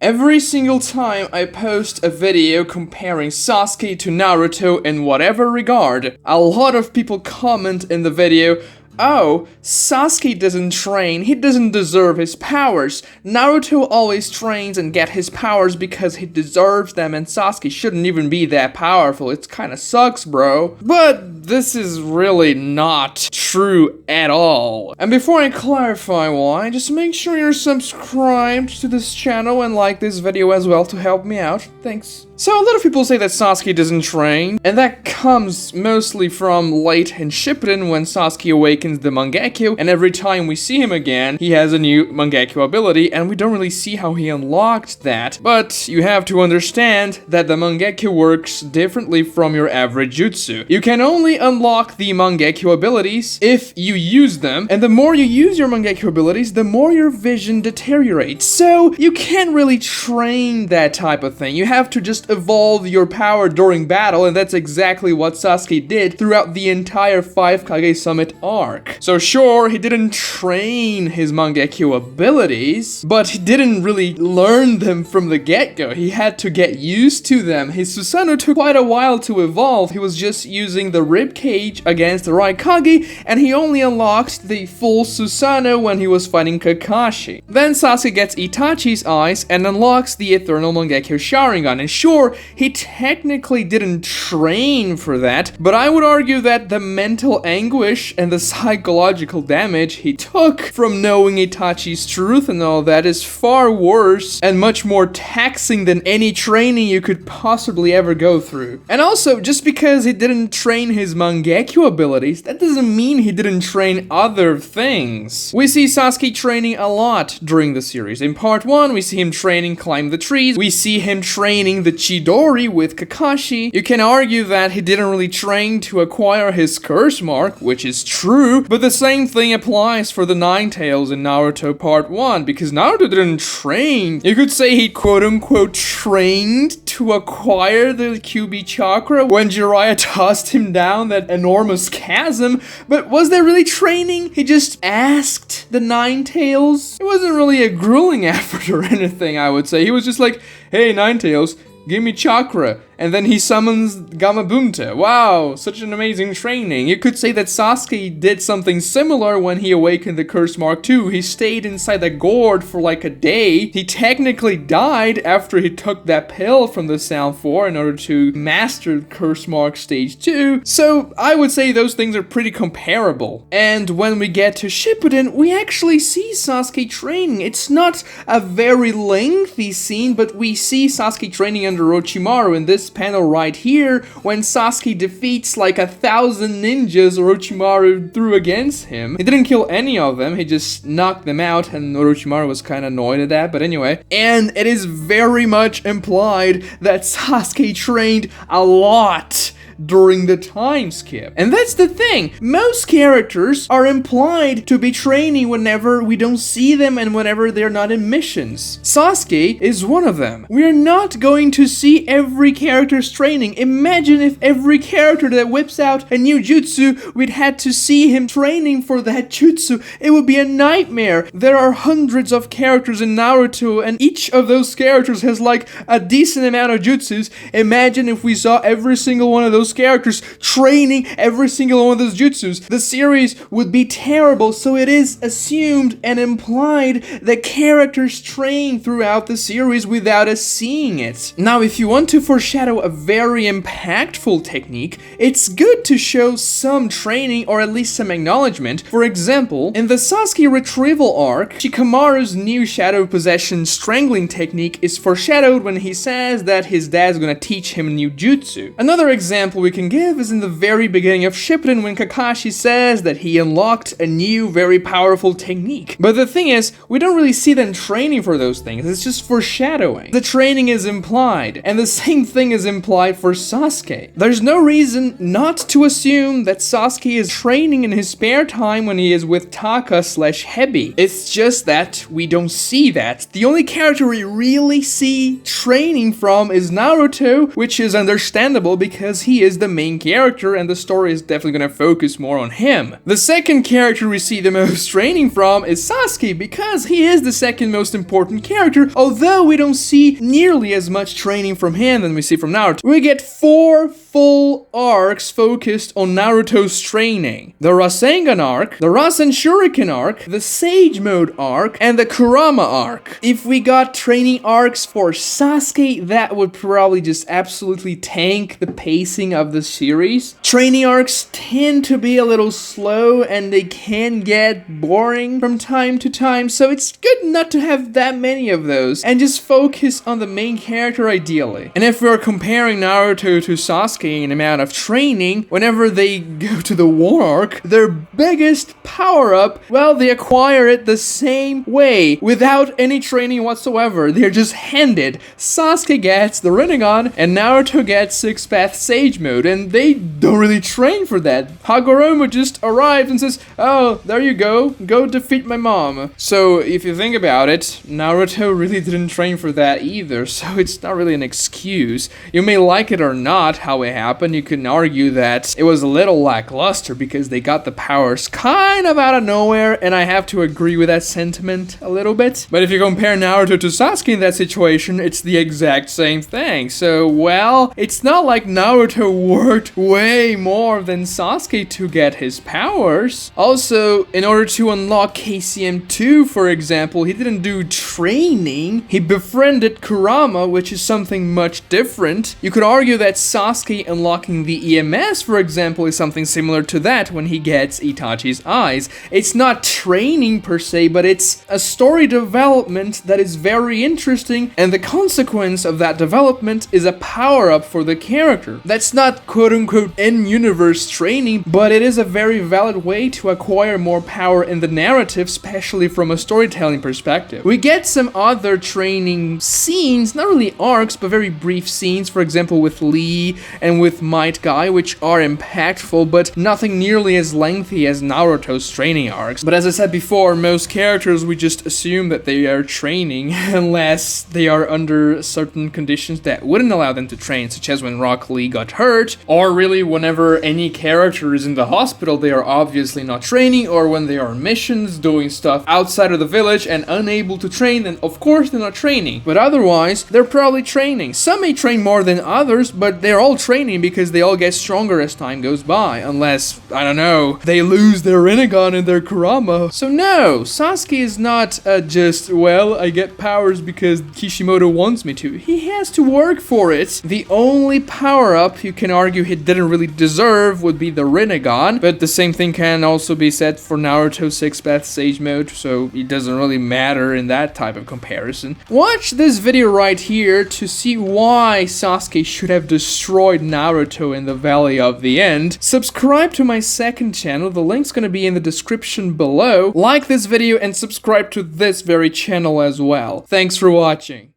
Every single time I post a video comparing Sasuke to Naruto in whatever regard, a lot of people comment in the video, "Oh, Sasuke doesn't train, he doesn't deserve his powers. Naruto always trains and get his powers because he deserves them, and Sasuke shouldn't even be that powerful. It kinda sucks, bro." But this is really not true at all. And before I clarify why, just make sure you're subscribed to this channel and like this video as well to help me out. Thanks. So a lot of people say that Sasuke doesn't train, and that comes mostly from late in Shippuden when Sasuke awakens the Mangekyou, and every time we see him again, he has a new Mangekyou ability, and we don't really see how he unlocked that. But you have to understand that the Mangekyou works differently from your average jutsu. You can only unlock the Mangekyou abilities if you use them, and the more you use your Mangekyou abilities, the more your vision deteriorates. So you can't really train that type of thing. You have to just evolve your power during battle, and that's exactly what Sasuke did throughout the entire 5 Kage Summit arc. So sure, he didn't train his Mangekyou abilities, but he didn't really learn them from the get-go. He had to get used to them. His Susanoo took quite a while to evolve. He was just using the ribcage against the Raikage, and he only unlocked the full Susanoo when he was fighting Kakashi. Then Sasuke gets Itachi's eyes and unlocks the Eternal Mangekyou Sharingan, and sure, he technically didn't train for that, but I would argue that the mental anguish and the psychological damage he took from knowing Itachi's truth and all that is far worse and much more taxing than any training you could possibly ever go through. And also, just because he didn't train his Mangekyou abilities, that doesn't mean he didn't train other things. We see Sasuke training a lot during the series. In part 1, we see him training Climb the Trees. We see him training the Chidori with Kakashi. You can argue that he didn't really train to acquire his curse mark, which is true, but the same thing applies for the Nine Tails in Naruto Part 1, because Naruto didn't train. You could say he quote-unquote trained to acquire the QB chakra when Jiraiya tossed him down that enormous chasm, but was there really training? He just asked the Nine Tails. It wasn't really a grueling effort or anything, I would say. He was just like, "Hey, Nine Tails, give me chakra," and then he summons Gamabunta. Wow, such an amazing training. You could say that Sasuke did something similar when he awakened the Curse Mark 2. He stayed inside the gourd for like a day. He technically died after he took that pill from the Sound 4 in order to master Curse Mark Stage 2. So I would say those things are pretty comparable. And when we get to Shippuden, we actually see Sasuke training. It's not a very lengthy scene, but we see Sasuke training under Orochimaru in this panel right here, when Sasuke defeats like 1,000 ninjas Orochimaru threw against him. He didn't kill any of them, he just knocked them out, and Orochimaru was kind of annoyed at that, but anyway. And it is very much implied that Sasuke trained a lot during the time skip. And that's the thing, most characters are implied to be training whenever we don't see them and whenever they're not in missions. Sasuke is one of them. We're not going to see every character's training. Imagine if every character that whips out a new jutsu, we'd had to see him training for that jutsu. It would be a nightmare. There are hundreds of characters in Naruto, and each of those characters has like a decent amount of jutsus. Imagine if we saw every single one of those characters training every single one of those jutsus. The series would be terrible, so it is assumed and implied that characters train throughout the series without us seeing it. Now, if you want to foreshadow a very impactful technique, it's good to show some training or at least some acknowledgement. For example, in the Sasuke retrieval arc, Shikamaru's new Shadow Possession strangling technique is foreshadowed when he says that his dad's gonna teach him a new jutsu. Another example we can give is in the very beginning of Shippuden when Kakashi says that he unlocked a new very powerful technique. But the thing is, we don't really see them training for those things, it's just foreshadowing. The training is implied, and the same thing is implied for Sasuke. There's no reason not to assume that Sasuke is training in his spare time when he is with Taka/Hebi. It's just that we don't see that. The only character we really see training from is Naruto, which is understandable because he is the main character, and the story is definitely gonna focus more on him. The second character we see the most training from is Sasuke, because he is the second most important character, although we don't see nearly as much training from him than we see from Naruto. We get 4 full arcs focused on Naruto's training. The Rasengan arc, the Rasenshuriken arc, the Sage Mode arc, and the Kurama arc. If we got training arcs for Sasuke, that would probably just absolutely tank the pacing of the series. Training arcs tend to be a little slow and they can get boring from time to time, so it's good not to have that many of those and just focus on the main character ideally. And if we're comparing Naruto to Sasuke in amount of training, whenever they go to the war arc, their biggest power-up, well, they acquire it the same way, without any training whatsoever. They're just handed. Sasuke gets the Rinnegan, and Naruto gets 6-path Sage Mode, and they don't really train for that. Hagoromo just arrives and says, oh, there you go defeat my mom. So if you think about it, Naruto really didn't train for that either, so it's not really an excuse. You may like it or not how it happened. You can argue that it was a little lackluster because they got the powers kind of out of nowhere, and I have to agree with that sentiment a little bit. But if you compare Naruto to Sasuke in that situation, it's the exact same thing. So, well, it's not like Naruto worked way more than Sasuke to get his powers. Also, in order to unlock KCM2, for example, he didn't do training. He befriended Kurama, which is something much different. You could argue that Sasuke unlocking the EMS, for example, is something similar to that when he gets Itachi's eyes. It's not training per se, but it's a story development that is very interesting, and the consequence of that development is a power-up for the character. That's not quote-unquote in-universe training, but it is a very valid way to acquire more power in the narrative, especially from a storytelling perspective. We get some other training scenes, not really arcs, but very brief scenes, for example with Lee and with Might Guy, which are impactful, but nothing nearly as lengthy as Naruto's training arcs. But as I said before, most characters we just assume that they are training unless they are under certain conditions that wouldn't allow them to train, such as when Rock Lee got hurt, or really whenever any character is in the hospital, they are obviously not training, or when they are on missions, doing stuff outside of the village and unable to train, then of course they're not training. But otherwise, they're probably training. Some may train more than others, but they're all training because they all get stronger as time goes by, unless, I don't know, they lose their Rinnegan and their Kurama. So no, Sasuke is not just, well, I get powers because Kishimoto wants me to. He has to work for it. The only power-up you can argue he didn't really deserve would be the Rinnegan, but the same thing can also be said for Naruto's 6-path Sage Mode, so it doesn't really matter in that type of comparison. Watch this video right here to see why Sasuke should have destroyed Naruto in the Valley of the End. Subscribe to my second channel, the link's gonna be in the description below. Like this video and subscribe to this very channel as well. Thanks for watching.